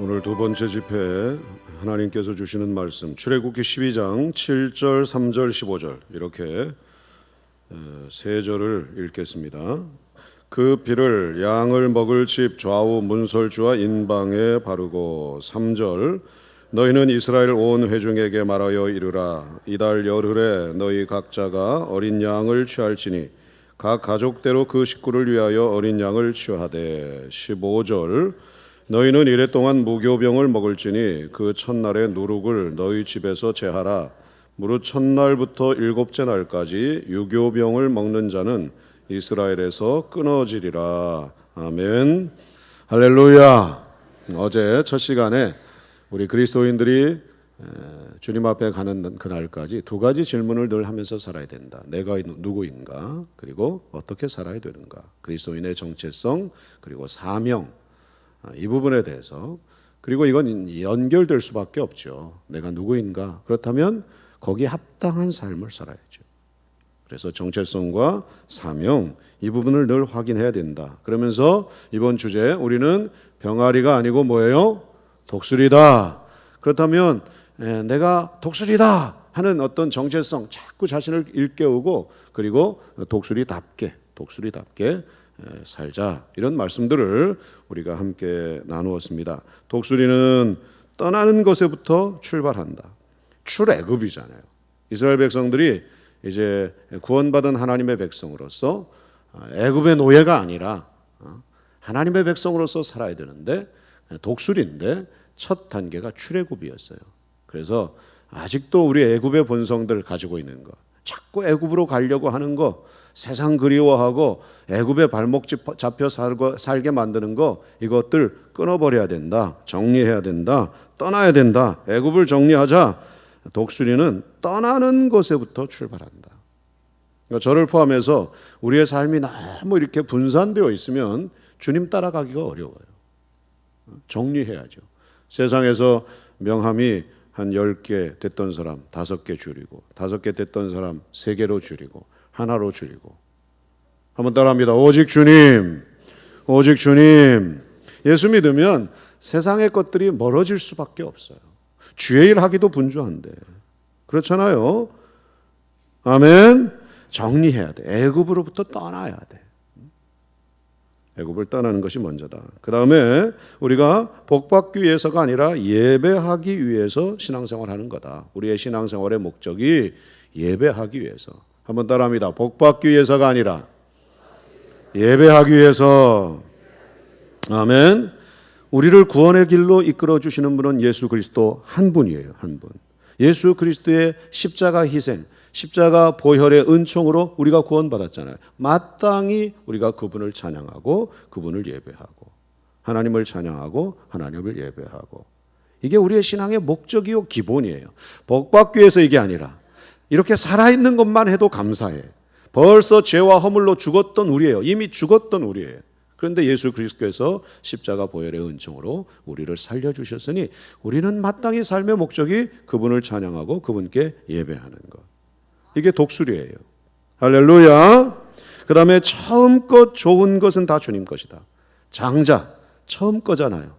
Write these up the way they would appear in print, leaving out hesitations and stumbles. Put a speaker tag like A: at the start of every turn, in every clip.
A: 오늘 두 번째 집회 하나님께서 주시는 말씀 출애굽기 12장 7절, 3절, 15절 이렇게 세 절을 읽겠습니다. 그 피를 양을 먹을 집 좌우 문설주와 인방에 바르고 3절 너희는 이스라엘 온 회중에게 말하여 이르라 이달 열흘에 너희 각자가 어린 양을 취할지니 각 가족대로 그 식구를 위하여 어린 양을 취하되 15절 너희는 이랫동안 무교병을 먹을지니 그 첫날의 누룩을 너희 집에서 제하라. 무릇 첫날부터 일곱째 날까지 유교병을 먹는 자는 이스라엘에서 끊어지리라. 아멘. 할렐루야. 어제 첫 시간에 우리 그리스도인들이 주님 앞에 가는 그날까지 두 가지 질문을 늘 하면서 살아야 된다. 내가 누구인가? 그리고 어떻게 살아야 되는가? 그리스도인의 정체성 그리고 사명, 이 부분에 대해서, 그리고 이건 연결될 수밖에 없죠. 내가 누구인가? 그렇다면 거기에 합당한 삶을 살아야죠. 그래서 정체성과 사명, 이 부분을 늘 확인해야 된다. 그러면서 이번 주제 우리는 병아리가 아니고 뭐예요? 독수리다. 그렇다면 내가 독수리다 하는 어떤 정체성, 자꾸 자신을 일깨우고 그리고 독수리답게 살자, 이런 말씀들을 우리가 함께 나누었습니다. 독수리는 떠나는 것에부터 출발한다. 출애굽이잖아요. 이스라엘 백성들이 이제 구원받은 하나님의 백성으로서 애굽의 노예가 아니라 하나님의 백성으로서 살아야 되는데 독수리인데 첫 단계가 출애굽이었어요. 그래서 아직도 우리 애굽의 본성들 가지고 있는 거, 자꾸 애굽으로 가려고 하는 거, 세상 그리워하고 애굽의 발목 잡혀 살게 만드는 거, 이것들 끊어버려야 된다. 정리해야 된다. 떠나야 된다. 애굽을 정리하자. 독수리는 떠나는 것에부터 출발한다. 그러니까 저를 포함해서 우리의 삶이 너무 이렇게 분산되어 있으면 주님 따라가기가 어려워요. 정리해야죠. 세상에서 명함이 한 10개 됐던 사람 5개 줄이고, 5개 됐던 사람 3개로 줄이고, 하나로 줄이고. 한번 따라합니다. 오직 주님, 오직 주님. 예수 믿으면 세상의 것들이 멀어질 수밖에 없어요. 주의 일 하기도 분주한데. 그렇잖아요. 아멘. 정리해야 돼. 애굽으로부터 떠나야 돼. 애굽을 떠나는 것이 먼저다. 그 다음에 우리가 복받기 위해서가 아니라 예배하기 위해서 신앙생활하는 거다. 우리의 신앙생활의 목적이 예배하기 위해서. 한번 따라합니다. 복받기 위해서가 아니라 예배하기 위해서. 아멘. 우리를 구원의 길로 이끌어 주시는 분은 예수 그리스도 한 분이에요. 한 분. 예수 그리스도의 십자가 희생, 십자가 보혈의 은총으로 우리가 구원받았잖아요. 마땅히 우리가 그분을 찬양하고 그분을 예배하고, 하나님을 찬양하고 하나님을 예배하고, 이게 우리의 신앙의 목적이요 기본이에요. 복받기 위해서 이게 아니라 이렇게 살아있는 것만 해도 감사해. 벌써 죄와 허물로 죽었던 우리예요. 이미 죽었던 우리예요. 그런데 예수 그리스도께서 십자가 보혈의 은총으로 우리를 살려주셨으니 우리는 마땅히 삶의 목적이 그분을 찬양하고 그분께 예배하는 것. 이게 독수리예요. 할렐루야. 그 다음에 처음껏 좋은 것은 다 주님 것이다. 장자 처음 거잖아요.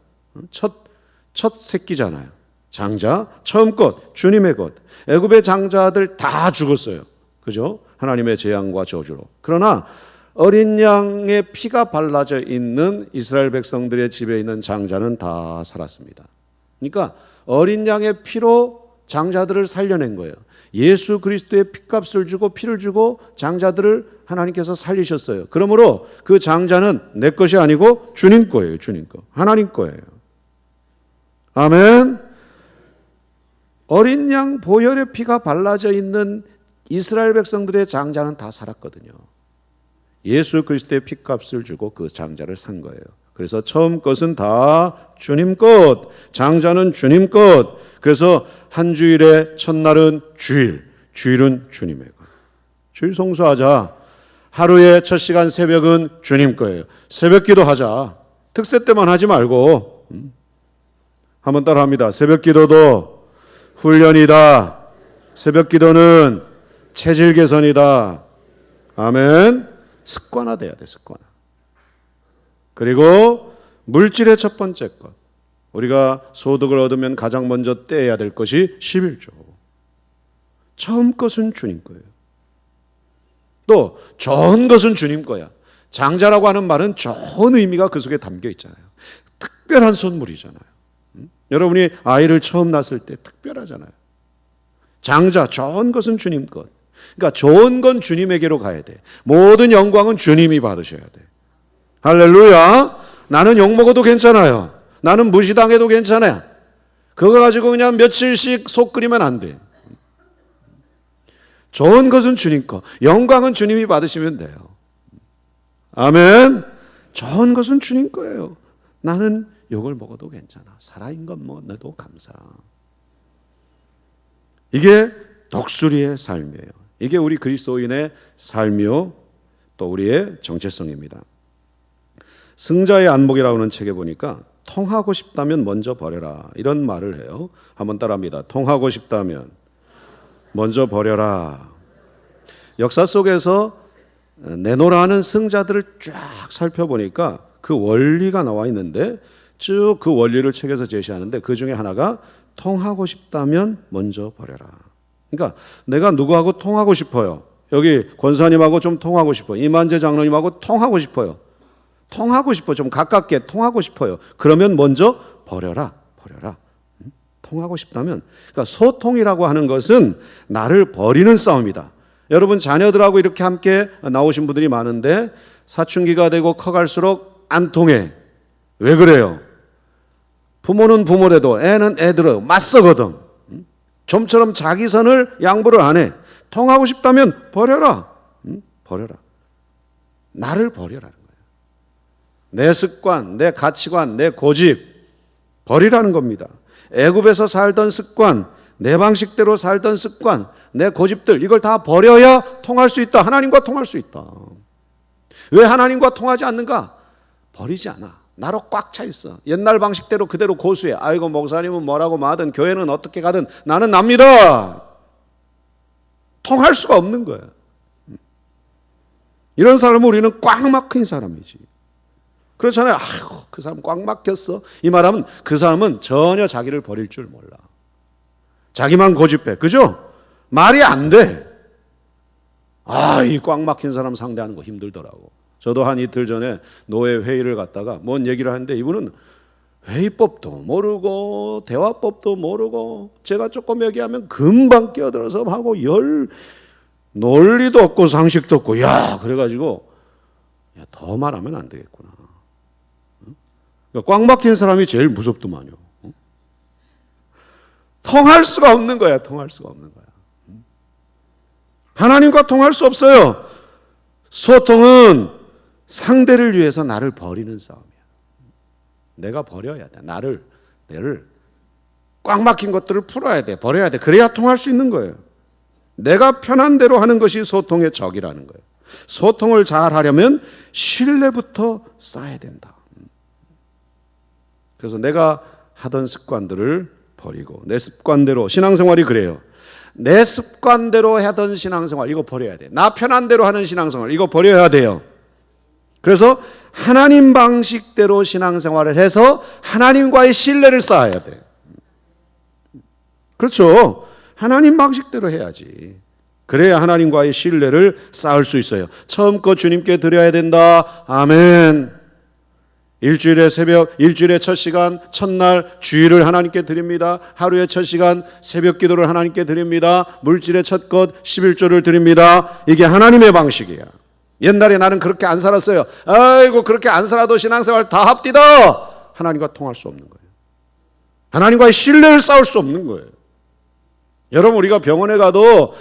A: 첫 새끼잖아요. 장자 처음껏 주님의 것. 애굽의 장자들 다 죽었어요. 그죠? 하나님의 재앙과 저주로. 그러나 어린 양의 피가 발라져 있는 이스라엘 백성들의 집에 있는 장자는 다 살았습니다. 그러니까 어린 양의 피로 장자들을 살려낸 거예요. 예수 그리스도의 피값을 주고 피를 주고 장자들을 하나님께서 살리셨어요. 그러므로 그 장자는 내 것이 아니고 주님 거예요. 주님 거. 하나님 거예요. 아멘. 어린 양 보혈의 피가 발라져 있는 이스라엘 백성들의 장자는 다 살았거든요. 예수 그리스도의 피값을 주고 그 장자를 산 거예요. 그래서 처음 것은 다 주님 것, 장자는 주님 것. 그래서 한 주일의 첫날은 주일, 주일은 주님의 것. 주일 성수하자. 하루의 첫 시간 새벽은 주님 거예요. 새벽 기도하자. 특세 때만 하지 말고. 한번 따라합니다. 새벽 기도도 훈련이다. 새벽 기도는 체질 개선이다. 아멘. 습관화돼야 돼. 습관화. 그리고 물질의 첫 번째 것, 우리가 소득을 얻으면 가장 먼저 떼야 될 것이 11조. 처음 것은 주님 거예요. 또 좋은 것은 주님 거야. 장자라고 하는 말은 좋은 의미가 그 속에 담겨 있잖아요. 특별한 선물이잖아요. 여러분이 아이를 처음 낳았을 때 특별하잖아요. 장자, 좋은 것은 주님 것. 그러니까 좋은 건 주님에게로 가야 돼. 모든 영광은 주님이 받으셔야 돼. 할렐루야. 나는 욕먹어도 괜찮아요. 나는 무시당해도 괜찮아요. 그거 가지고 그냥 며칠씩 속 끓이면 안 돼. 좋은 것은 주님 거, 영광은 주님이 받으시면 돼요. 아멘. 좋은 것은 주님 거예요. 나는 욕을 먹어도 괜찮아. 살아있는 것 먹어도 감사. 이게 독수리의 삶이에요. 이게 우리 그리스도인의 삶이요, 또 우리의 정체성입니다. 승자의 안목이라고 하는 책에 보니까 통하고 싶다면 먼저 버려라, 이런 말을 해요. 한번 따라합니다. 통하고 싶다면 먼저 버려라. 역사 속에서 내노라 하는 승자들을 쫙 살펴보니까 그 원리가 나와 있는데, 쭉 그 원리를 책에서 제시하는데 그 중에 하나가 통하고 싶다면 먼저 버려라. 그러니까 내가 누구하고 통하고 싶어요. 여기 권사님하고 좀 통하고 싶어요. 이만재 장로님하고 통하고 싶어요. 통하고 싶어. 좀 가깝게 통하고 싶어요. 그러면 먼저 버려라. 통하고 싶다면. 그러니까 소통이라고 하는 것은 나를 버리는 싸움이다. 여러분 자녀들하고 이렇게 함께 나오신 분들이 많은데 사춘기가 되고 커갈수록 안 통해. 왜 그래요? 부모는 부모래도 애는 애들어 맞서거든. 좀처럼 자기 선을 양보를 안 해. 통하고 싶다면 버려라. 버려라. 나를 버려라는 거예요. 내 습관, 내 가치관, 내 고집 버리라는 겁니다. 애굽에서 살던 습관, 내 방식대로 살던 습관, 내 고집들, 이걸 다 버려야 통할 수 있다. 하나님과 통할 수 있다. 왜 하나님과 통하지 않는가? 버리지 않아. 나로 꽉 차 있어. 옛날 방식대로 그대로 고수해. 아이고 목사님은 뭐라고 말하든 교회는 어떻게 가든 나는 납니다. 통할 수가 없는 거야. 이런 사람은 우리는 꽉 막힌 사람이지. 그렇잖아요. 아이고 그 사람 꽉 막혔어. 이 말하면 그 사람은 전혀 자기를 버릴 줄 몰라. 자기만 고집해. 그죠? 말이 안 돼. 이 꽉 막힌 사람 상대하는 거 힘들더라고. 저도 한 이틀 전에 노예 회의를 갔다가 뭔 얘기를 하는데 이분은 회의법도 모르고 대화법도 모르고 제가 조금 얘기하면 금방 끼어들어서 하고 논리도 없고 상식도 없고 그래가지고 더 말하면 안 되겠구나. 그러니까 꽉 막힌 사람이 제일 무섭더만요. 통할 수가 없는 거야. 통할 수가 없는 거야. 하나님과 통할 수 없어요. 소통은 상대를 위해서 나를 버리는 싸움이야. 내가 버려야 돼. 나를 꽉 막힌 것들을 풀어야 돼. 버려야 돼. 그래야 통할 수 있는 거예요. 내가 편한 대로 하는 것이 소통의 적이라는 거예요. 소통을 잘 하려면 신뢰부터 쌓아야 된다. 그래서 내가 하던 습관들을 버리고 내 습관대로 신앙생활이 그래요. 내 습관대로 하던 신앙생활 이거 버려야 돼. 나 편한 대로 하는 신앙생활 이거 버려야 돼요. 그래서 하나님 방식대로 신앙생활을 해서 하나님과의 신뢰를 쌓아야 돼. 그렇죠. 하나님 방식대로 해야지. 그래야 하나님과의 신뢰를 쌓을 수 있어요. 처음 거 주님께 드려야 된다. 아멘. 일주일의 새벽, 일주일의 첫 시간, 첫날 주일을 하나님께 드립니다. 하루의 첫 시간, 새벽 기도를 하나님께 드립니다. 물질의 첫 것, 11조를 드립니다. 이게 하나님의 방식이야. 옛날에 나는 그렇게 안 살았어요. 아이고 그렇게 안 살아도 신앙생활 다 합디다. 하나님과 통할 수 없는 거예요. 하나님과의 신뢰를 쌓을 수 없는 거예요. 여러분 우리가 병원에 가도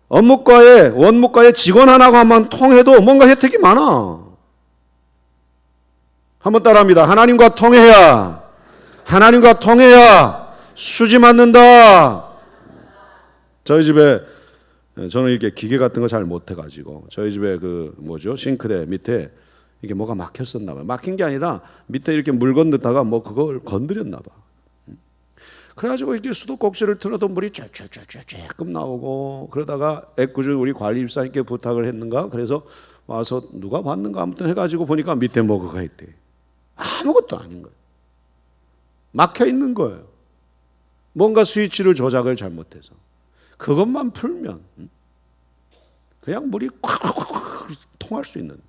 A: 원무과의 직원 하나가만 통해도 뭔가 혜택이 많아. 한번 따라합니다. 하나님과 통해야 수지 맞는다. 저희 집에 저는 이렇게 기계 같은 거 잘 못해가지고 저희 집에 싱크대 밑에 이게 뭐가 막혔었나 봐요. 막힌 게 아니라 밑에 이렇게 물건 넣다가 그걸 건드렸나 봐. 그래가지고 이렇게 수도꼭지를 틀어도 물이 쬐끔 나오고 그러다가 애꿎은 우리 관리입사님께 부탁을 했는가 그래서 와서 누가 봤는가 아무튼 해가지고 보니까 밑에 뭐가 있대. 아무것도 아닌 거예요. 막혀 있는 거예요. 뭔가 스위치를 조작을 잘못해서. 그것만 풀면 그냥 물이 콱콱콱 통할 수 있는데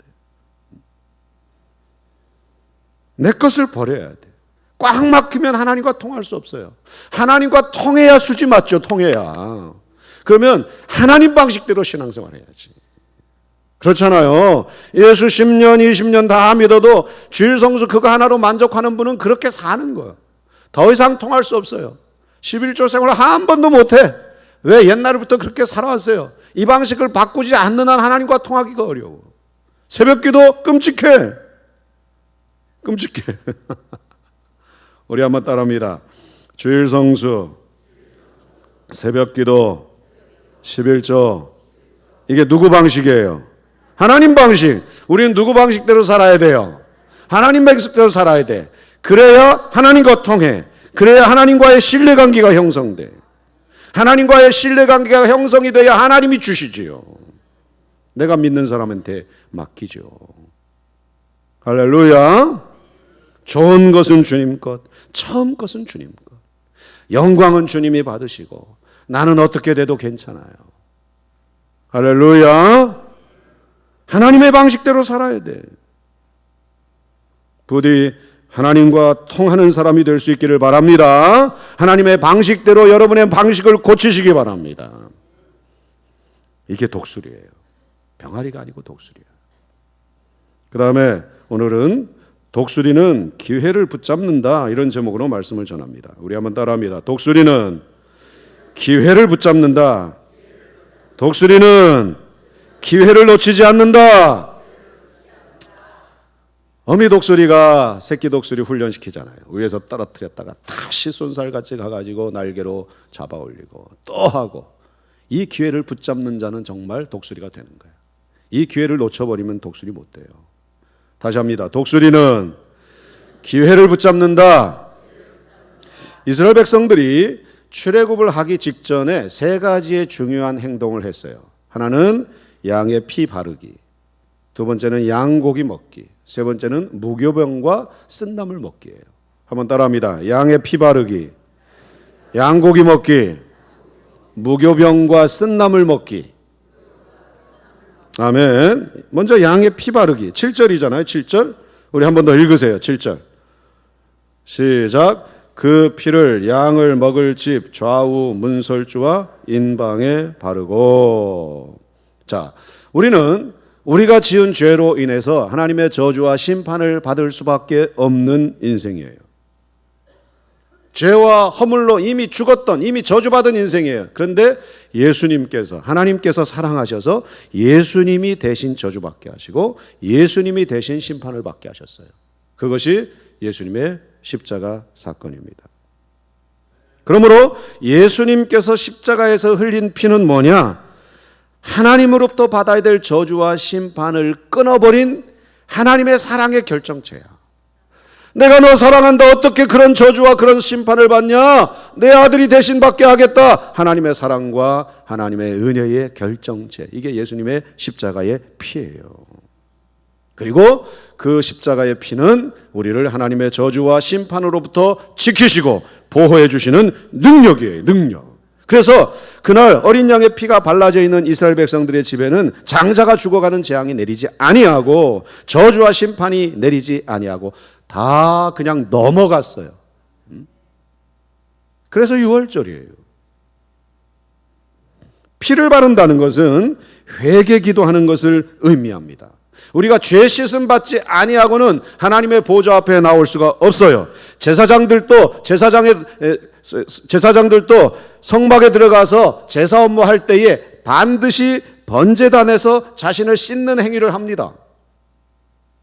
A: 내 것을 버려야 돼. 꽉 막히면 하나님과 통할 수 없어요. 하나님과 통해야 수지 맞죠. 통해야. 그러면 하나님 방식대로 신앙생활 해야지. 그렇잖아요. 예수 10년, 20년 다 믿어도 주일 성수 그거 하나로 만족하는 분은 그렇게 사는 거예요. 더 이상 통할 수 없어요. 11조 생활을 한 번도 못해. 왜? 옛날부터 그렇게 살아왔어요. 이 방식을 바꾸지 않는 한 하나님과 통하기가 어려워. 새벽기도 끔찍해. 끔찍해. 우리 한번 따라합니다. 주일 성수, 새벽기도, 11조. 이게 누구 방식이에요? 하나님 방식. 우리는 누구 방식대로 살아야 돼요? 하나님 방식대로 살아야 돼. 그래야 하나님과 통해. 그래야 하나님과의 신뢰관계가 형성돼. 하나님과의 신뢰관계가 형성이 돼야 하나님이 주시지요. 내가 믿는 사람한테 맡기죠. 할렐루야. 좋은 것은 주님 것, 처음 것은 주님 것. 영광은 주님이 받으시고 나는 어떻게 돼도 괜찮아요. 할렐루야. 하나님의 방식대로 살아야 돼. 부디 하나님과 통하는 사람이 될 수 있기를 바랍니다. 하나님의 방식대로 여러분의 방식을 고치시기 바랍니다. 이게 독수리예요. 병아리가 아니고 독수리예요. 그 다음에 오늘은 독수리는 기회를 붙잡는다, 이런 제목으로 말씀을 전합니다. 우리 한번 따라합니다. 독수리는 기회를 붙잡는다. 독수리는 기회를 놓치지 않는다. 어미 독수리가 새끼 독수리 훈련시키잖아요. 위에서 떨어뜨렸다가 다시 쏜살같이 가가지고 날개로 잡아 올리고 또 하고. 이 기회를 붙잡는 자는 정말 독수리가 되는 거예요. 이 기회를 놓쳐버리면 독수리 못 돼요. 다시 합니다. 독수리는 기회를 붙잡는다. 이스라엘 백성들이 출애굽을 하기 직전에 세 가지의 중요한 행동을 했어요. 하나는 양의 피 바르기, 두 번째는 양고기 먹기, 세 번째는 무교병과 쓴나물 먹기예요. 한번 따라합니다. 양의 피 바르기, 양고기 먹기, 무교병과 쓴나물 먹기. 아멘. 먼저 양의 피 바르기. 7절이잖아요. 7절. 우리 한 번 더 읽으세요. 7절. 시작. 그 피를 양을 먹을 집 좌우 문설주와 인방에 바르고. 자, 우리는 우리가 지은 죄로 인해서 하나님의 저주와 심판을 받을 수밖에 없는 인생이에요. 죄와 허물로 이미 죽었던, 이미 저주받은 인생이에요. 그런데 예수님께서, 하나님께서 사랑하셔서 예수님이 대신 저주받게 하시고 예수님이 대신 심판을 받게 하셨어요. 그것이 예수님의 십자가 사건입니다. 그러므로 예수님께서 십자가에서 흘린 피는 뭐냐? 하나님으로부터 받아야 될 저주와 심판을 끊어버린 하나님의 사랑의 결정체야. 내가 너 사랑한다. 어떻게 그런 저주와 그런 심판을 받냐? 내 아들이 대신 받게 하겠다. 하나님의 사랑과 하나님의 은혜의 결정체. 이게 예수님의 십자가의 피예요. 그리고 그 십자가의 피는 우리를 하나님의 저주와 심판으로부터 지키시고 보호해 주시는 능력이에요. 능력. 그래서 그날 어린 양의 피가 발라져 있는 이스라엘 백성들의 집에는 장자가 죽어가는 재앙이 내리지 아니하고 저주와 심판이 내리지 아니하고 다 그냥 넘어갔어요. 그래서 6월절이에요. 피를 바른다는 것은 회개 기도하는 것을 의미합니다. 우리가 죄 씻음 받지 아니하고는 하나님의 보좌 앞에 나올 수가 없어요. 제사장들도 성막에 들어가서 제사 업무할 때에 반드시 번제단에서 자신을 씻는 행위를 합니다.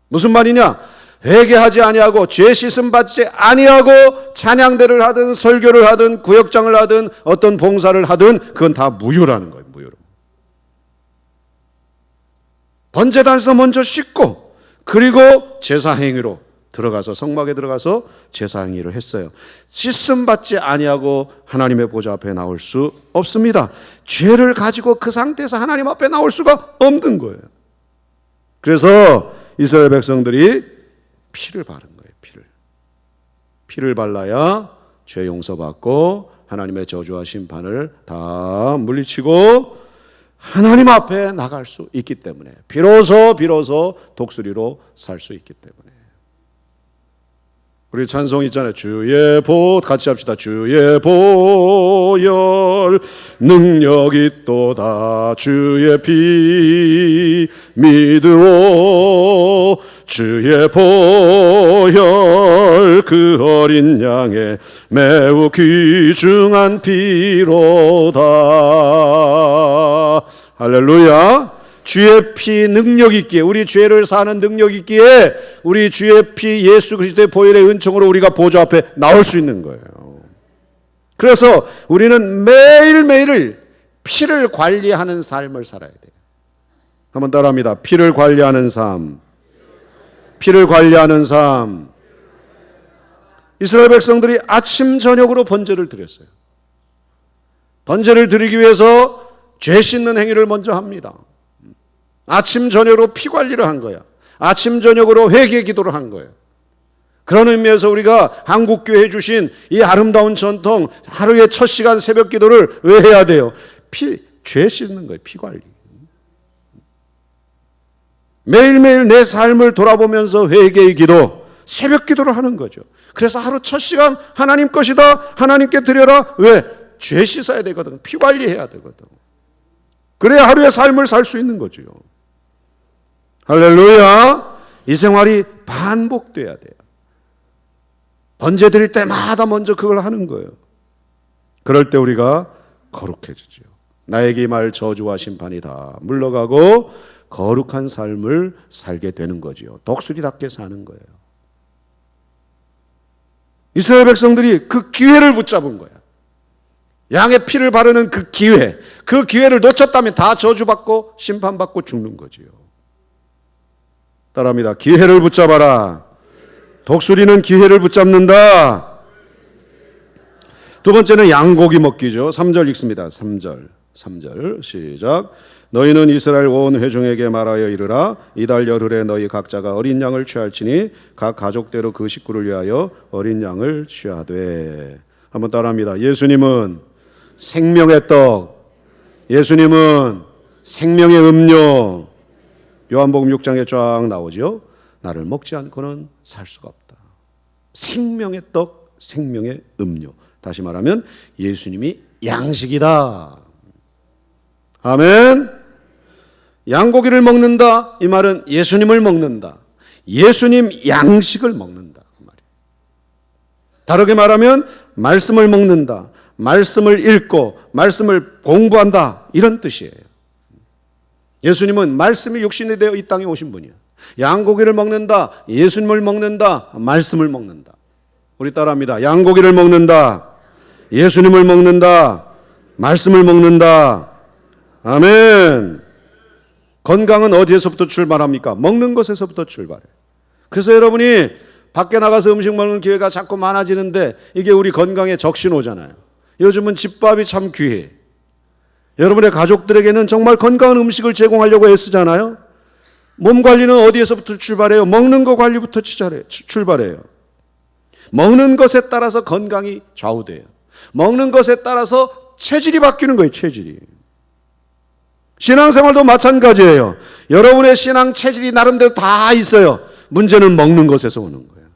A: 무슨 말이냐? 회개하지 아니하고 죄 씻음 받지 아니하고 찬양대를 하든 설교를 하든 구역장을 하든 어떤 봉사를 하든 그건 다 무효라는 거예요. 무효로. 번제단에서 먼저 씻고 그리고 제사 행위로 들어가서 성막에 들어가서 제사 행위를 했어요. 씻음 받지 아니하고 하나님의 보좌 앞에 나올 수 없습니다. 죄를 가지고 그 상태에서 하나님 앞에 나올 수가 없는 거예요. 그래서 이스라엘 백성들이 피를 바른 거예요. 피를. 피를 발라야 죄 용서받고 하나님의 저주와 심판을 다 물리치고 하나님 앞에 나갈 수 있기 때문에, 비로소 독수리로 살 수 있기 때문에. 우리 찬송 있잖아요. 주의 보, 같이 합시다. 주의 보혈 능력이 있도다. 주의 피 믿으오. 주의 보혈 그 어린 양의 매우 귀중한 피로다. 할렐루야. 주의 피 능력 있기에, 우리 죄를 사는 능력 있기에 우리 주의 피 예수 그리스도의 보혈의 은총으로 우리가 보좌 앞에 나올 수 있는 거예요. 그래서 우리는 매일매일을 피를 관리하는 삶을 살아야 돼요. 한번 따라합니다. 피를 관리하는 삶. 피를 관리하는 삶. 이스라엘 백성들이 아침 저녁으로 번제를 드렸어요. 번제를 드리기 위해서 죄 씻는 행위를 먼저 합니다. 아침 저녁으로 피 관리를 한 거야. 아침 저녁으로 회개 기도를 한 거예요. 그런 의미에서 우리가 한국교회 주신 이 아름다운 전통, 하루에 첫 시간 새벽 기도를 왜 해야 돼요? 죄 씻는 거예요. 피 관리. 매일매일 내 삶을 돌아보면서 회개의 기도, 새벽 기도를 하는 거죠. 그래서 하루 첫 시간 하나님 것이다. 하나님께 드려라. 왜? 죄 씻어야 되거든. 피 관리해야 되거든. 그래야 하루의 삶을 살 수 있는 거죠. 할렐루야. 이 생활이 반복돼야 돼요. 번제 드릴 때마다 먼저 그걸 하는 거예요. 그럴 때 우리가 거룩해지죠. 나에게 임할 저주와 심판이 다 물러가고 거룩한 삶을 살게 되는 거죠. 독수리답게 사는 거예요. 이스라엘 백성들이 그 기회를 붙잡은 거야. 양의 피를 바르는 그 기회를 놓쳤다면 다 저주받고 심판받고 죽는 거지요. 따라합니다. 기회를 붙잡아라. 독수리는 기회를 붙잡는다. 두 번째는 양고기 먹기죠. 3절 읽습니다. 3절 시작. 너희는 이스라엘 온 회중에게 말하여 이르라. 이달 열흘에 너희 각자가 어린 양을 취할지니 각 가족대로 그 식구를 위하여 어린 양을 취하되. 한번 따라합니다. 예수님은 생명의 떡, 예수님은 생명의 음료. 요한복음 6장에 쫙 나오죠. 나를 먹지 않고는 살 수가 없다. 생명의 떡, 생명의 음료. 다시 말하면 예수님이 양식이다. 아멘. 양고기를 먹는다. 이 말은 예수님을 먹는다. 예수님 양식을 먹는다. 그 말이에요. 다르게 말하면 말씀을 먹는다. 말씀을 읽고 말씀을 공부한다. 이런 뜻이에요. 예수님은 말씀이 육신이 되어 이 땅에 오신 분이에요. 양고기를 먹는다. 예수님을 먹는다. 말씀을 먹는다. 우리 따라합니다. 양고기를 먹는다. 예수님을 먹는다. 말씀을 먹는다. 아멘. 건강은 어디에서부터 출발합니까? 먹는 것에서부터 출발해요. 그래서 여러분이 밖에 나가서 음식 먹는 기회가 자꾸 많아지는데 이게 우리 건강에 적신호잖아요. 요즘은 집밥이 참 귀해. 여러분의 가족들에게는 정말 건강한 음식을 제공하려고 애쓰잖아요. 몸 관리는 어디에서부터 출발해요? 먹는 거 관리부터 출발해요. 먹는 것에 따라서 건강이 좌우돼요. 먹는 것에 따라서 체질이 바뀌는 거예요. 체질이. 신앙생활도 마찬가지예요. 여러분의 신앙 체질이 나름대로 다 있어요. 문제는 먹는 것에서 오는 거예요.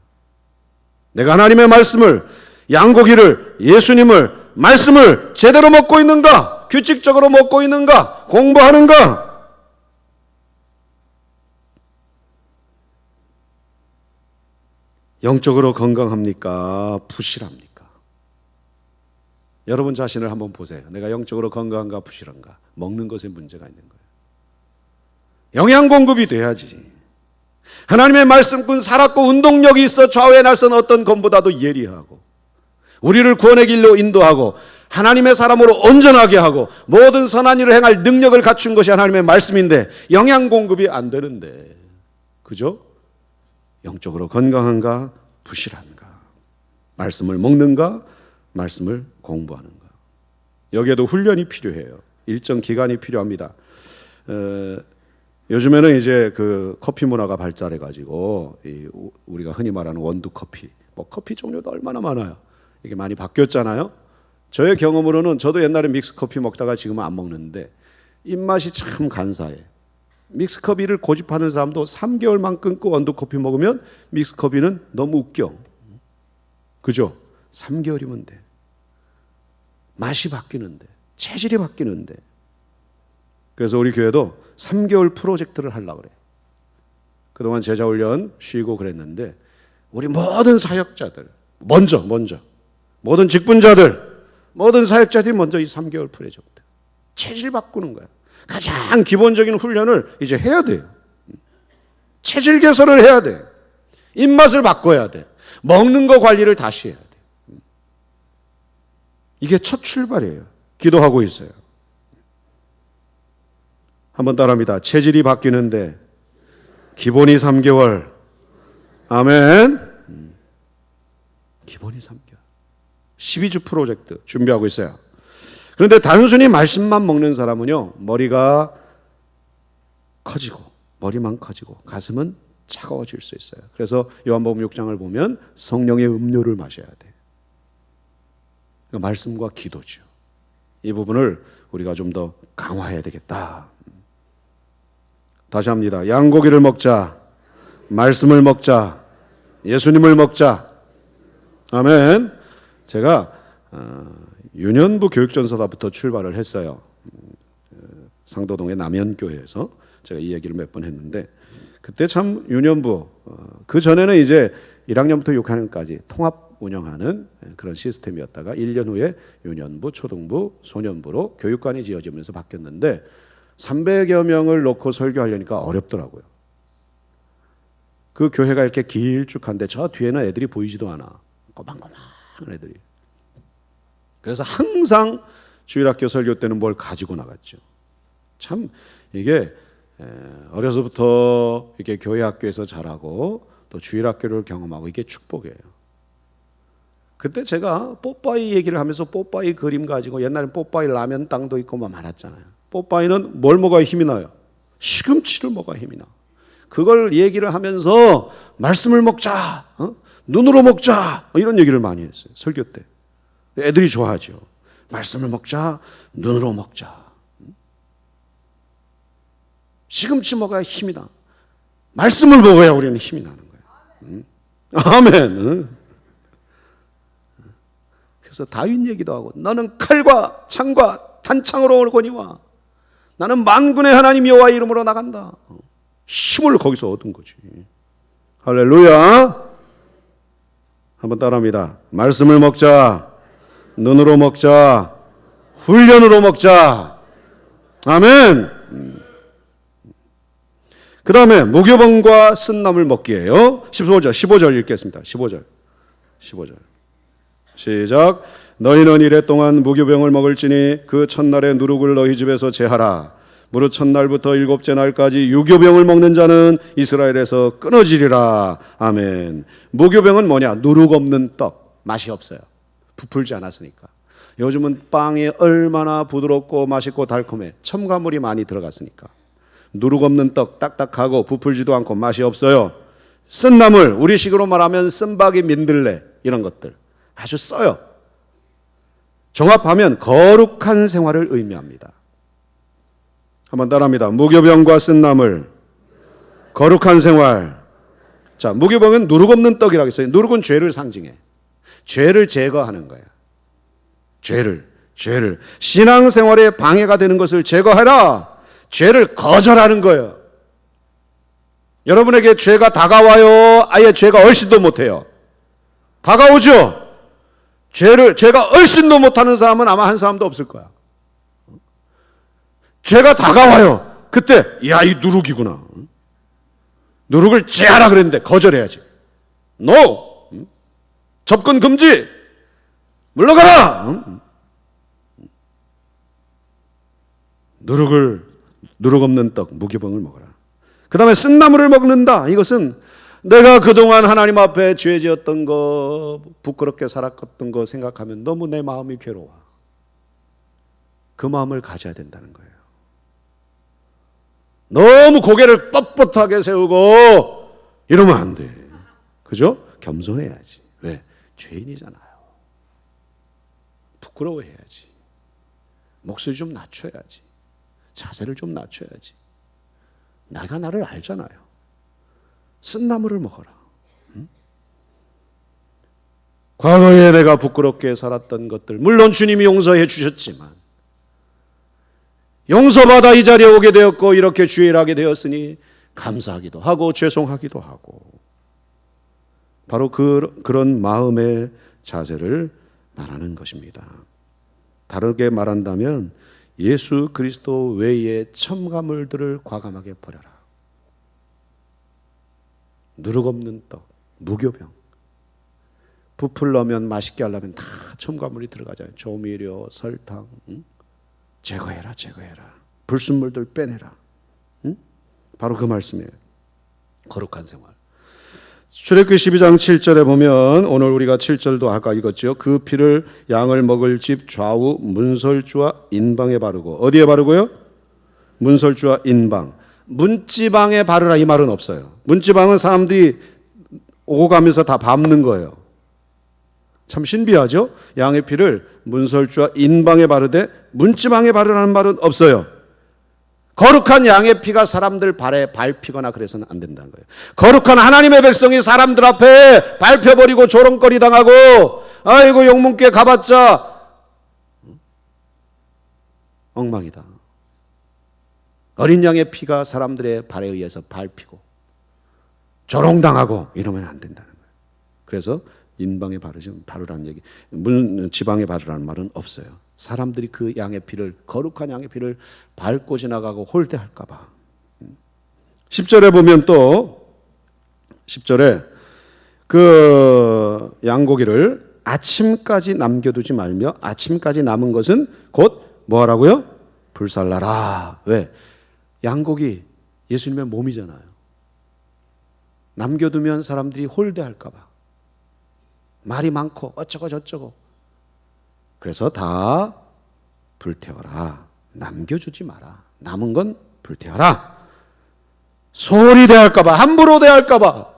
A: 내가 하나님의 말씀을, 양고기를, 예수님을, 말씀을 제대로 먹고 있는가? 규칙적으로 먹고 있는가? 공부하는가? 영적으로 건강합니까? 부실합니까? 여러분 자신을 한번 보세요. 내가 영적으로 건강한가 부실한가? 먹는 것에 문제가 있는 거예요. 영양 공급이 돼야지. 하나님의 말씀꾼 살았고 운동력이 있어 좌우에 날선 어떤 것보다도 예리하고 우리를 구원의 길로 인도하고 하나님의 사람으로 온전하게 하고 모든 선한 일을 행할 능력을 갖춘 것이 하나님의 말씀인데 영양 공급이 안 되는데, 그죠? 영적으로 건강한가 부실한가? 말씀을 먹는가? 말씀을 공부하는가? 여기에도 훈련이 필요해요. 일정 기간이 필요합니다. 요즘에는 이제 그 커피 문화가 발달해가지고 우리가 흔히 말하는 원두 커피, 뭐 커피 종류도 얼마나 많아요. 이게 많이 바뀌었잖아요. 저의 경험으로는 저도 옛날에 믹스커피 먹다가 지금은 안 먹는데 입맛이 참 간사해. 믹스커피를 고집하는 사람도 3개월만 끊고 원두커피 먹으면 믹스커피는 너무 웃겨. 그죠? 3개월이면 돼. 맛이 바뀌는데, 체질이 바뀌는데. 그래서 우리 교회도 3개월 프로젝트를 하려고 그래. 그동안 제자훈련 쉬고 그랬는데 우리 모든 사역자들 먼저 모든 직분자들 모든 사역자들이 먼저 이 3개월 프로젝트 체질 바꾸는 거야. 가장 기본적인 훈련을 이제 해야 돼요. 체질 개선을 해야 돼. 입맛을 바꿔야 돼. 먹는 거 관리를 다시 해야 돼. 이게 첫 출발이에요. 기도하고 있어요. 한번 따라합니다. 체질이 바뀌는데 기본이 3개월. 아멘. 기본이 3개월. 12주 프로젝트 준비하고 있어요. 그런데 단순히 말씀만 먹는 사람은요, 머리가 커지고, 머리만 커지고, 가슴은 차가워질 수 있어요. 그래서 요한복음 6장을 보면 성령의 음료를 마셔야 돼. 그러니까 말씀과 기도죠. 이 부분을 우리가 좀 더 강화해야 되겠다. 다시 합니다. 양고기를 먹자. 말씀을 먹자. 예수님을 먹자. 아멘. 제가 유년부 교육전서다부터 출발을 했어요. 상도동의 남현교회에서 제가 이 얘기를 몇 번 했는데 그때 참 유년부 그 전에는 이제 1학년부터 6학년까지 통합 운영하는 그런 시스템이었다가 1년 후에 유년부, 초등부, 소년부로 교육관이 지어지면서 바뀌었는데 300여 명을 놓고 설교하려니까 어렵더라고요. 그 교회가 이렇게 길쭉한데 저 뒤에는 애들이 보이지도 않아. 꼬망꼬망한 애들이. 그래서 항상 주일학교 설교 때는 뭘 가지고 나갔죠. 참 이게 어려서부터 이렇게 교회 학교에서 자라고 또 주일학교를 경험하고 이게 축복이에요. 그때 제가 뽀빠이 얘기를 하면서 뽀빠이 그림 가지고 옛날엔 뽀빠이 라면 땅도 있고 막 많았잖아요. 뽀빠이는 뭘 먹어야 힘이 나요? 시금치를 먹어야 힘이 나. 그걸 얘기를 하면서 말씀을 먹자, 눈으로 먹자 이런 얘기를 많이 했어요. 설교 때. 애들이 좋아하죠. 말씀을 먹자, 눈으로 먹자. 시금치 먹어야 힘이 나. 말씀을 먹어야 우리는 힘이 나는 거예요. 아멘. 그래서 다윗 얘기도 하고 너는 칼과 창과 단창으로 오거니와 나는 만군의 하나님 여호와의 이름으로 나간다. 힘을 거기서 얻은 거지. 할렐루야. 한번 따라합니다. 말씀을 먹자. 눈으로 먹자. 훈련으로 먹자. 아멘. 그 다음에 무교병과 쓴나물 먹기예요. 15절 읽겠습니다. 15절 시작. 너희는 이래 동안 무교병을 먹을지니 그 첫날에 누룩을 너희 집에서 제하라. 무릇 첫날부터 7째 날까지 유교병을 먹는 자는 이스라엘에서 끊어지리라. 아멘. 무교병은 뭐냐? 누룩 없는 떡. 맛이 없어요. 부풀지 않았으니까. 요즘은 빵이 얼마나 부드럽고 맛있고 달콤해. 첨가물이 많이 들어갔으니까. 누룩 없는 떡, 딱딱하고 부풀지도 않고 맛이 없어요. 쓴나물, 우리식으로 말하면 쓴박이 민들레 이런 것들 아주 써요. 종합하면 거룩한 생활을 의미합니다. 한번 따라합니다. 무교병과 쓴나물, 거룩한 생활. 자, 무교병은 누룩 없는 떡이라고 했어요. 누룩은 죄를 상징해. 죄를 제거하는 거야. 죄를. 신앙생활에 방해가 되는 것을 제거해라. 죄를 거절하는 거예요. 여러분에게 죄가 다가와요? 아예 죄가 얼씬도 못해요? 다가오죠? 죄가 얼씬도 못하는 사람은 아마 한 사람도 없을 거야. 죄가 다가와요. 그때 야, 이 누룩이구나. 누룩을 제하라 그랬는데 거절해야지. No. 접근 금지. 물러가라. 누룩 없는 떡, 무교병을 먹어라. 그 다음에 쓴나물을 먹는다. 이것은 내가 그동안 하나님 앞에 죄 지었던 거, 부끄럽게 살았던 거 생각하면 너무 내 마음이 괴로워. 그 마음을 가져야 된다는 거예요. 너무 고개를 뻣뻣하게 세우고 이러면 안 돼. 그죠? 겸손해야지. 왜? 죄인이잖아요. 부끄러워해야지. 목소리 좀 낮춰야지. 자세를 좀 낮춰야지. 내가 나를 알잖아요. 쓴나물을 먹어라. 응? 과거에 내가 부끄럽게 살았던 것들, 물론 주님이 용서해 주셨지만 용서받아 이 자리에 오게 되었고 이렇게 주일하게 되었으니 감사하기도 하고 죄송하기도 하고, 바로 그런 마음의 자세를 말하는 것입니다. 다르게 말한다면 예수 그리스도 외의 첨가물들을 과감하게 버려라. 누룩 없는 떡, 무교병, 부풀려면 맛있게 하려면 다 첨가물이 들어가잖아요. 조미료, 설탕, 응? 제거해라. 불순물들 빼내라. 응? 바로 그 말씀이에요. 거룩한 생활. 출애굽기 12장 7절에 보면, 오늘 우리가 7절도 아까 읽었죠. 그 피를 양을 먹을 집 좌우 문설주와 인방에 바르고. 어디에 바르고요? 문설주와 인방. 문지방에 바르라 이 말은 없어요. 문지방은 사람들이 오고 가면서 다 밟는 거예요. 참 신비하죠? 양의 피를 문설주와 인방에 바르되 문지방에 바르라는 말은 없어요. 거룩한 양의 피가 사람들 발에 밟히거나 그래서는 안 된다는 거예요. 거룩한 하나님의 백성이 사람들 앞에 밟혀버리고 조롱거리 당하고, 아이고 영문께 가봤자 엉망이다. 어린 양의 피가 사람들의 발에 의해서 밟히고 조롱당하고 이러면 안 된다는 거예요. 그래서 인방에 바르라는 얘기, 지방에 바르라는 말은 없어요. 사람들이 그 양의 피를, 거룩한 양의 피를 밟고 지나가고 홀대할까 봐. 10절에 보면 또 10절에 그 양고기를 아침까지 남겨두지 말며 아침까지 남은 것은 곧 뭐하라고요? 불살라라. 왜? 양고기 예수님의 몸이잖아요. 남겨두면 사람들이 홀대할까 봐. 말이 많고 어쩌고 저쩌고. 그래서 다 불태워라. 남겨주지 마라. 남은 건 불태워라. 소홀히 대할까 봐, 함부로 대할까 봐.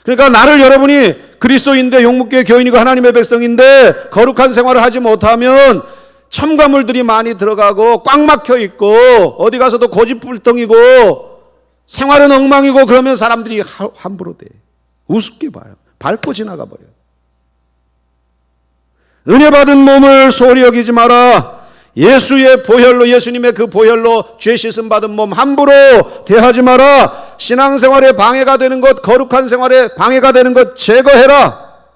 A: 그러니까 나를 여러분이 그리스도인데 용묵교회 교인이고 하나님의 백성인데 거룩한 생활을 하지 못하면 첨가물들이 많이 들어가고 꽉 막혀 있고 어디 가서도 고집불통이고 생활은 엉망이고, 그러면 사람들이 함부로 대, 우습게 봐요. 밟고 지나가 버려요. 은혜 받은 몸을 소홀히 여기지 마라. 예수의 보혈로, 예수님의 그 보혈로 죄 씻음 받은 몸 함부로 대하지 마라. 신앙생활에 방해가 되는 것, 거룩한 생활에 방해가 되는 것 제거해라.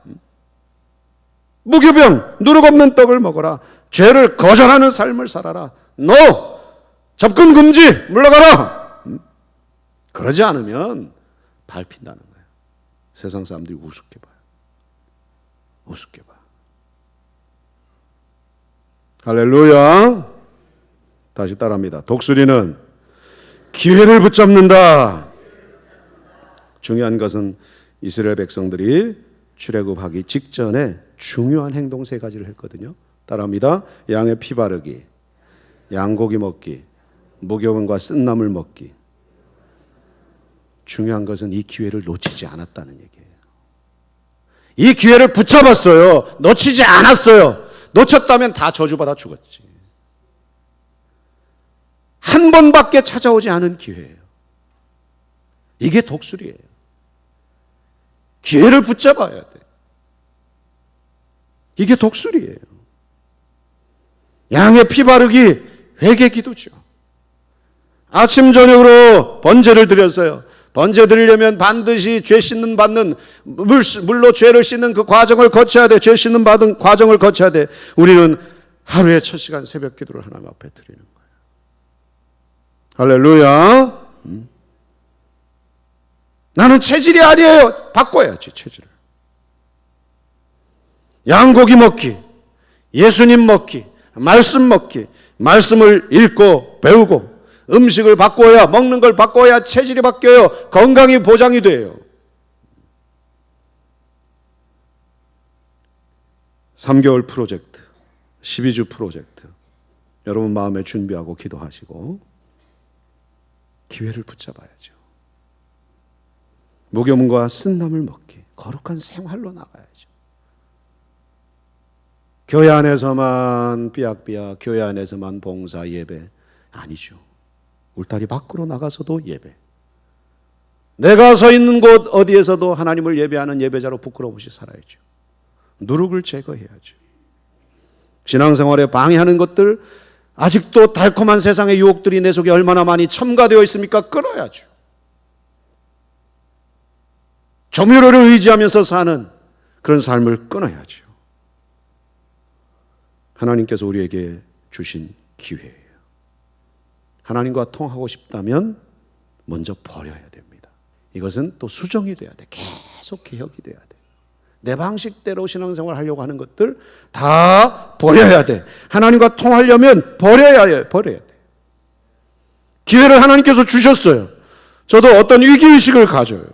A: 무교병, 누룩 없는 떡을 먹어라. 죄를 거절하는 삶을 살아라. 접근 금지, 물러가라. 그러지 않으면 밟힌다는 거예요. 세상 사람들이 우습게 봐요. 우습게 봐요. 할렐루야. 다시 따라합니다. 독수리는 기회를 붙잡는다. 중요한 것은 이스라엘 백성들이 출애굽하기 직전에 중요한 행동 세 가지를 했거든요. 따라합니다. 양의 피 바르기, 양고기 먹기, 무교병과 쓴나물 먹기. 중요한 것은 이 기회를 놓치지 않았다는 얘기예요. 이 기회를 붙잡았어요. 놓치지 않았어요. 놓쳤다면 다 저주받아 죽었지. 한 번밖에 찾아오지 않은 기회예요. 이게 독수리예요. 기회를 붙잡아야 돼. 이게 독수리예요. 양의 피 바르기, 회개 기도죠. 아침 저녁으로 번제를 드렸어요. 번제 드리려면 반드시 죄 씻는 받는 물로 죄를 씻는 그 과정을 거쳐야 돼. 죄 씻는 받은 과정을 거쳐야 돼. 우리는 하루에 첫 시간 새벽 기도를 하나님 앞에 드리는 거예요. 할렐루야. 나는 체질이 아니에요. 바꿔야지 체질을. 양고기 먹기, 예수님 먹기, 말씀 먹기, 말씀을 읽고 배우고 음식을 바꿔야, 먹는 걸 바꿔야 체질이 바뀌어요. 건강이 보장이 돼요. 3개월 프로젝트, 12주 프로젝트. 여러분 마음에 준비하고 기도하시고 기회를 붙잡아야죠. 무교문과 쓴나물 먹기, 거룩한 생활로 나가야죠. 교회 안에서만 삐약삐약, 교회 안에서만 봉사 예배 아니죠. 울타리 밖으로 나가서도 예배. 내가 서 있는 곳 어디에서도 하나님을 예배하는 예배자로 부끄러움없이 살아야죠. 누룩을 제거해야죠. 신앙생활에 방해하는 것들, 아직도 달콤한 세상의 유혹들이 내 속에 얼마나 많이 첨가되어 있습니까? 끊어야죠. 조미료를 의지하면서 사는 그런 삶을 끊어야죠. 하나님께서 우리에게 주신 기회예요. 하나님과 통하고 싶다면 먼저 버려야 됩니다. 이것은 또 수정이 돼야 돼. 계속 개혁이 돼야 돼. 내 방식대로 신앙생활 하려고 하는 것들 다 버려야 돼. 하나님과 통하려면 버려야 돼. 기회를 하나님께서 주셨어요. 저도 어떤 위기의식을 가져요.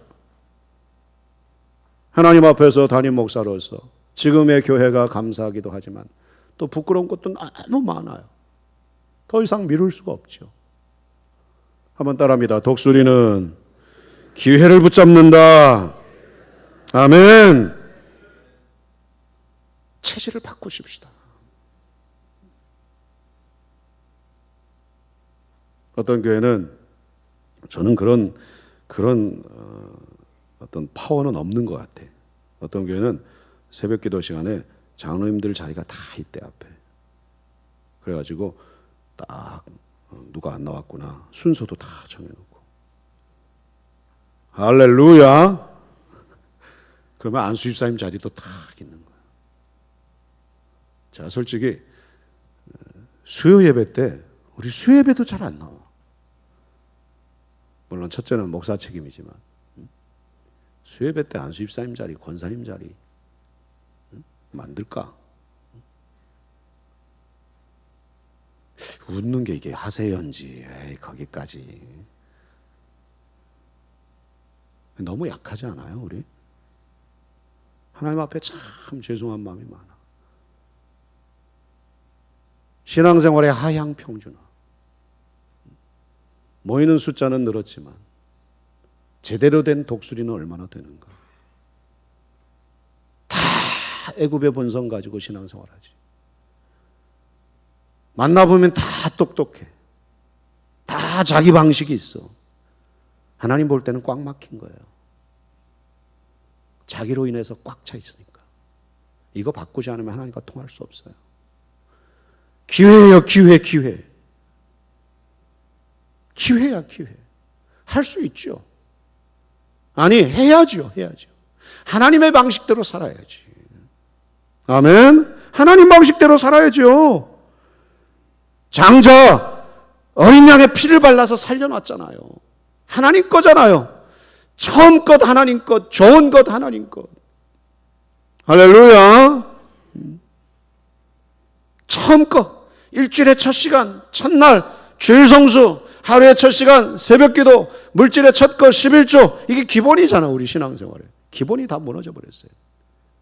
A: 하나님 앞에서 담임 목사로서 지금의 교회가 감사하기도 하지만 또 부끄러운 것도 너무 많아요. 더 이상 미룰 수가 없죠. 한번 따라합니다. 독수리는 기회를 붙잡는다. 아멘. 체질을 바꾸십시다. 어떤 교회는 저는 그런 어떤 파워는 없는 것 같아. 어떤 교회는 새벽 기도 시간에 장로님들 자리가 다 있대 앞에. 그래가지고 딱 누가 안 나왔구나 순서도 다 정해놓고 할렐루야. 그러면 안수집사님 자리도 딱 있는 거야. 자, 솔직히 수요 예배 때 우리 수요 예배도 잘 안 나와. 물론 첫째는 목사 책임이지만 수요 예배 때 안수집사님 자리, 권사님 자리 만들까? 웃는 게 이게 하세연지, 에이, 거기까지. 너무 약하지 않아요, 우리? 하나님 앞에 참 죄송한 마음이 많아. 신앙생활의 하향 평준화. 모이는 숫자는 늘었지만 제대로 된 독수리는 얼마나 되는가? 다 애굽의 본성 가지고 신앙생활하지. 만나보면 다 똑똑해. 다 자기 방식이 있어. 하나님 볼 때는 꽉 막힌 거예요. 자기로 인해서 꽉 차 있으니까. 이거 바꾸지 않으면 하나님과 통할 수 없어요. 기회예요, 기회. 기회야, 기회. 할 수 있죠. 아니, 해야죠. 하나님의 방식대로 살아야지. 아멘. 하나님 방식대로 살아야죠. 장자, 어린 양의 피를 발라서 살려놨잖아요. 하나님 거잖아요. 처음 것 하나님 것, 좋은 것 하나님 것. 할렐루야. 처음 것, 일주일의 첫 시간, 첫날, 주일 성수, 하루의 첫 시간, 새벽 기도, 물질의 첫 것, 11조. 이게 기본이잖아, 우리 신앙생활에. 기본이 다 무너져 버렸어요.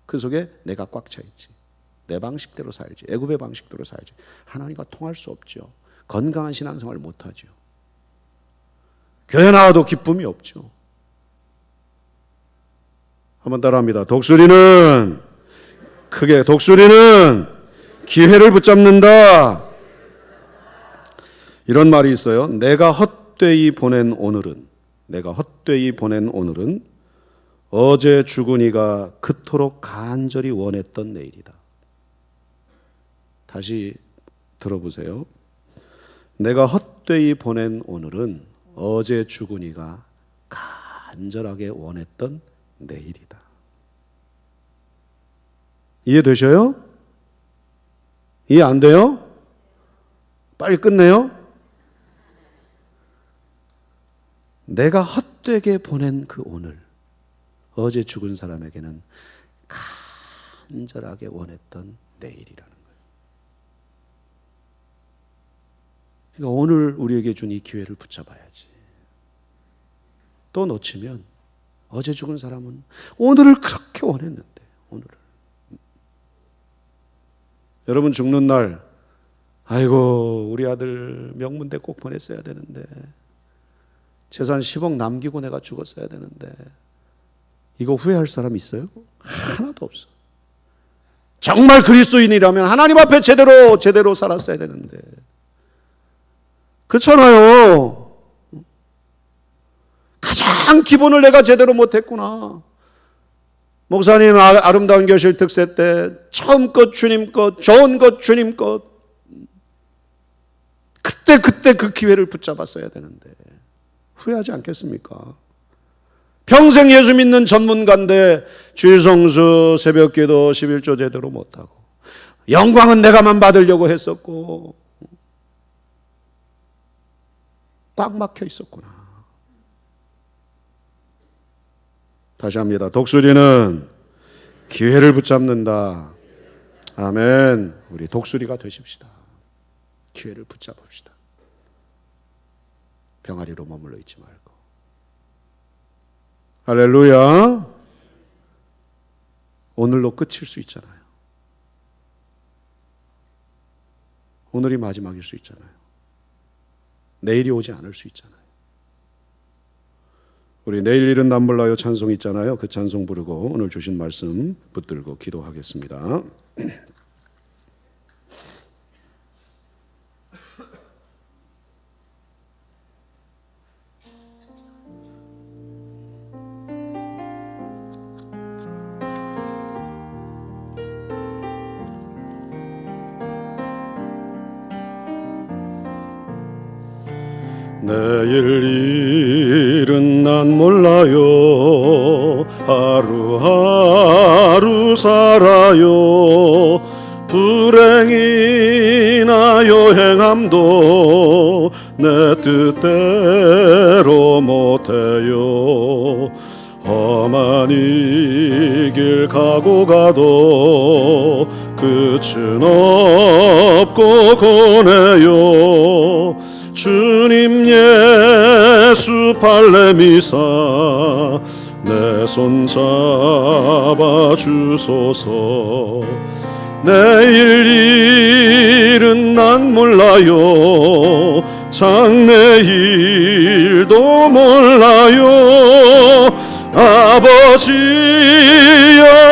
A: 그 속에 내가 꽉 차 있지. 내 방식대로 살지. 애굽의 방식대로 살지. 하나님과 통할 수 없죠. 건강한 신앙생활을 못하죠. 교회 나와도 기쁨이 없죠. 한번 따라합니다. 독수리는 기회를 붙잡는다. 이런 말이 있어요. 내가 헛되이 보낸 오늘은 어제 죽은 이가 그토록 간절히 원했던 내일이다. 다시 들어보세요. 내가 헛되이 보낸 오늘은 어제 죽은 이가 간절하게 원했던 내일이다. 이해되셔요? 이해 안 돼요? 빨리 끝내요? 내가 헛되게 보낸 그 오늘, 어제 죽은 사람에게는 간절하게 원했던 내일이라는 거예요. 그러니까 오늘 우리에게 준 이 기회를 붙잡아야지. 또 놓치면 어제 죽은 사람은 오늘을 그렇게 원했는데, 오늘을. 여러분 죽는 날, 아이고 우리 아들 명문대 꼭 보냈어야 되는데, 재산 10억 남기고 내가 죽었어야 되는데, 이거 후회할 사람 있어요? 하나도 없어. 정말 그리스도인이라면 하나님 앞에 제대로 살았어야 되는데. 그렇잖아요. 가장 기본을 내가 제대로 못했구나. 목사님 아름다운 교실 특세 때 처음 것 주님 것, 좋은 것 주님 것, 그때 그 기회를 붙잡았어야 되는데 후회하지 않겠습니까? 평생 예수 믿는 전문가인데 주일 성수, 새벽기도, 11조 제대로 못하고 영광은 내가만 받으려고 했었고 꽉 막혀 있었구나. 다시 합니다. 독수리는 기회를 붙잡는다. 아멘. 우리 독수리가 되십시다. 기회를 붙잡읍시다. 병아리로 머물러 있지 말고. 할렐루야. 오늘로 끝일 수 있잖아요. 오늘이 마지막일 수 있잖아요. 내일이 오지 않을 수 있잖아요. 우리 내일 일은 남 몰라요 찬송 있잖아요. 그 찬송 부르고 오늘 주신 말씀 붙들고 기도하겠습니다. 내일 일은 난 몰라요. 하루하루 살아요. 불행이나 여행함도 내 뜻대로 못해요. 험한 이 길 가고 가도 끝은 없고 고뇌요. 주님 예수 발레미사 내 손 잡아 주소서. 내일 일은 난 몰라요. 장래일도 몰라요. 아버지여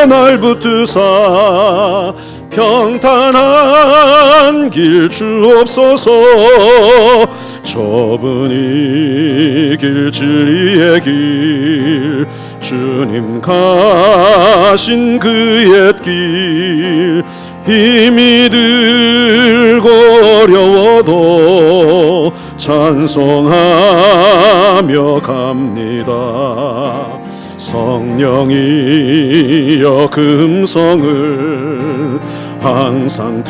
A: 날 붙드사 평탄한 길 주옵소서. 좁은 이 길 진리의 길 주님 가신 그 옛 길 힘이 들고 어려워도 찬송하며 갑니다. 성령이여 금성을 항상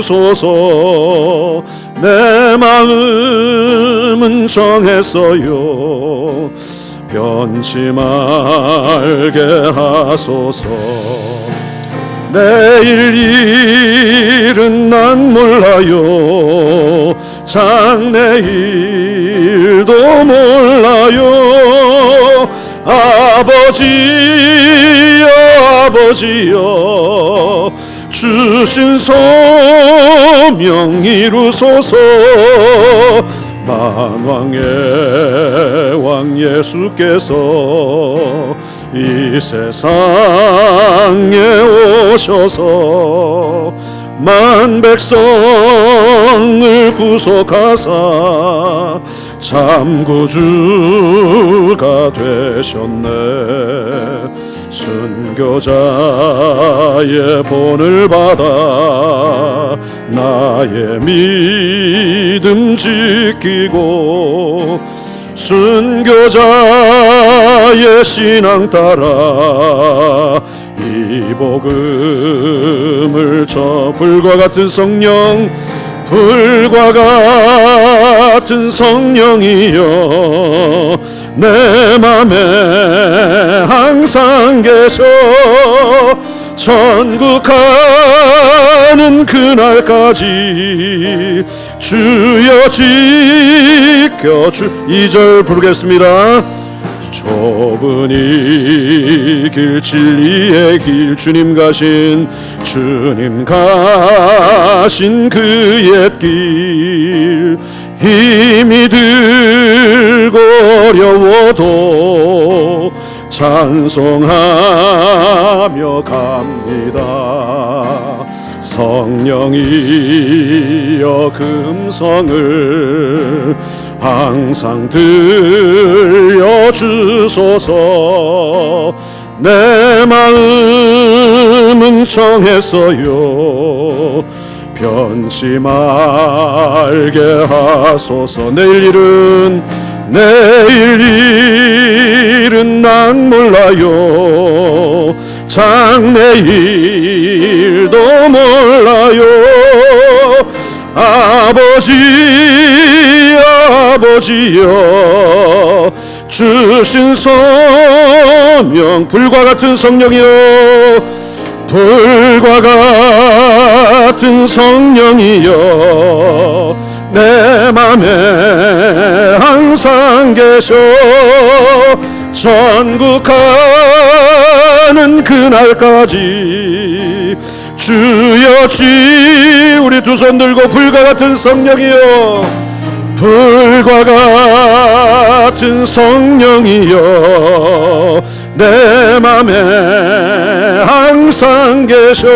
A: 들려주소서. 내 마음은 정했어요. 변치 말게 하소서. 내일 일은 난 몰라요. 장래일도 몰라요. 아버지여 주신 소명 이루소서. 만왕의 왕 예수께서 이 세상에 오셔서 만 백성을 구속하사 참 구주가 되셨네. 순교자의 본을 받아 나의 믿음 지키고 순교자의 신앙 따라 이 복음을 저 불과 같은 성령 성령이여 내 맘에 항상 계셔. 천국 가는 그날까지 주여 지켜주. 2절 부르겠습니다. 좁은 이 길 진리의 길 주님 가신 그 옛 길 힘이 들고 어려워도 찬송하며 갑니다. 성령이여 금성을 항상 들려주소서. 내 마음은 정했어요. 변치 말게 하소서. 내일 일은 난 몰라요. 장래일도 몰라요. 아버지여 주신 소명, 불과 같은 성령이여, 불과 같은 성령이여, 내 맘에 항상 계셔. 천국 가는 그날까지 주여 우리 두 손 들고 불과 같은 성령이여, 불과 같은 성령이여, 내 맘에 항상 계셔.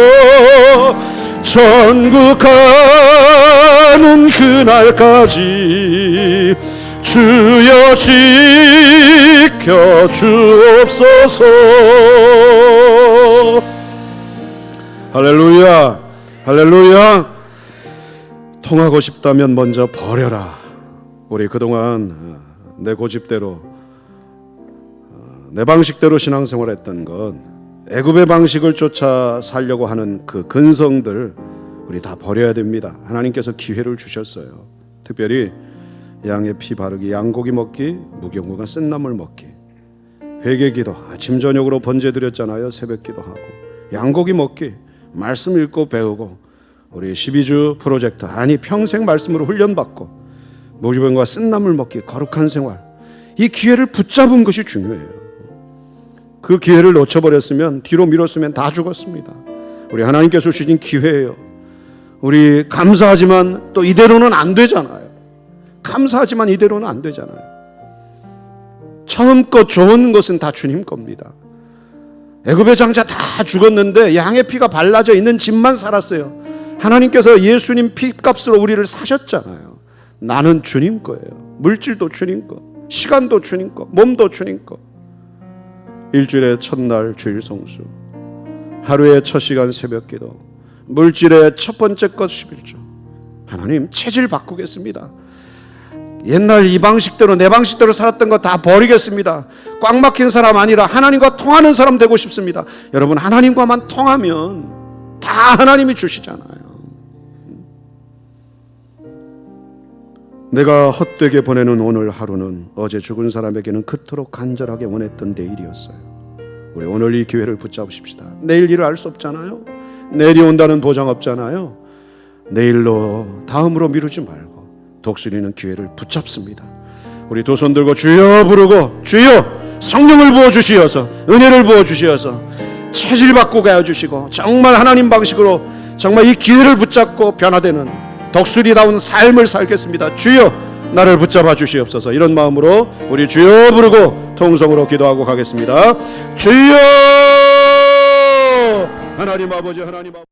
A: 천국 가는 그날까지 주여 지켜 주옵소서. 할렐루야, 할렐루야. 통하고 싶다면 먼저 버려라. 우리 그동안 내 고집대로, 내 방식대로 신앙생활했던 건, 애굽의 방식을 쫓아 살려고 하는 그 근성들 우리 다 버려야 됩니다. 하나님께서 기회를 주셨어요. 특별히 양의 피 바르기, 양고기 먹기, 무경건과 쓴나물 먹기, 회개기도 아침 저녁으로 번제 드렸잖아요. 새벽기도 하고, 양고기 먹기, 말씀 읽고 배우고, 우리 12주 프로젝트, 아니 평생 말씀으로 훈련받고, 무경건과 쓴나물 먹기, 거룩한 생활, 이 기회를 붙잡은 것이 중요해요. 그 기회를 놓쳐버렸으면, 뒤로 미뤘으면 다 죽었습니다. 우리 하나님께서 주신 기회예요. 우리 감사하지만 또 이대로는 안 되잖아요. 감사하지만 이대로는 안 되잖아요. 처음껏 좋은 것은 다 주님 겁니다. 애굽의 장자 다 죽었는데 양의 피가 발라져 있는 집만 살았어요. 하나님께서 예수님 피값으로 우리를 사셨잖아요. 나는 주님 거예요. 물질도 주님 거, 시간도 주님 거, 몸도 주님 거. 일주일의 첫날 주일 성수, 하루의 첫 시간 새벽기도, 물질의 첫 번째 것 11조. 하나님 체질 바꾸겠습니다. 옛날 이 방식대로, 내 방식대로 살았던 거 다 버리겠습니다. 꽉 막힌 사람 아니라 하나님과 통하는 사람 되고 싶습니다. 여러분, 하나님과만 통하면 다 하나님이 주시잖아요. 내가 헛되게 보내는 오늘 하루는 어제 죽은 사람에게는 그토록 간절하게 원했던 내일이었어요. 우리 오늘 이 기회를 붙잡으십시다. 내일 일을 알 수 없잖아요. 내일이 온다는 보장 없잖아요. 내일로, 다음으로 미루지 말고 독수리는 기회를 붙잡습니다. 우리 두 손 들고 주여 부르고, 주여 성령을 부어주시어서, 은혜를 부어주시어서 체질 바꾸게 해주시고, 정말 하나님 방식으로 정말 이 기회를 붙잡고 변화되는 독수리다운 삶을 살겠습니다. 주여 나를 붙잡아 주시옵소서. 이런 마음으로 우리 주여 부르고 통성으로 기도하고 가겠습니다. 주여, 하나님 아버지, 하나님 아버지.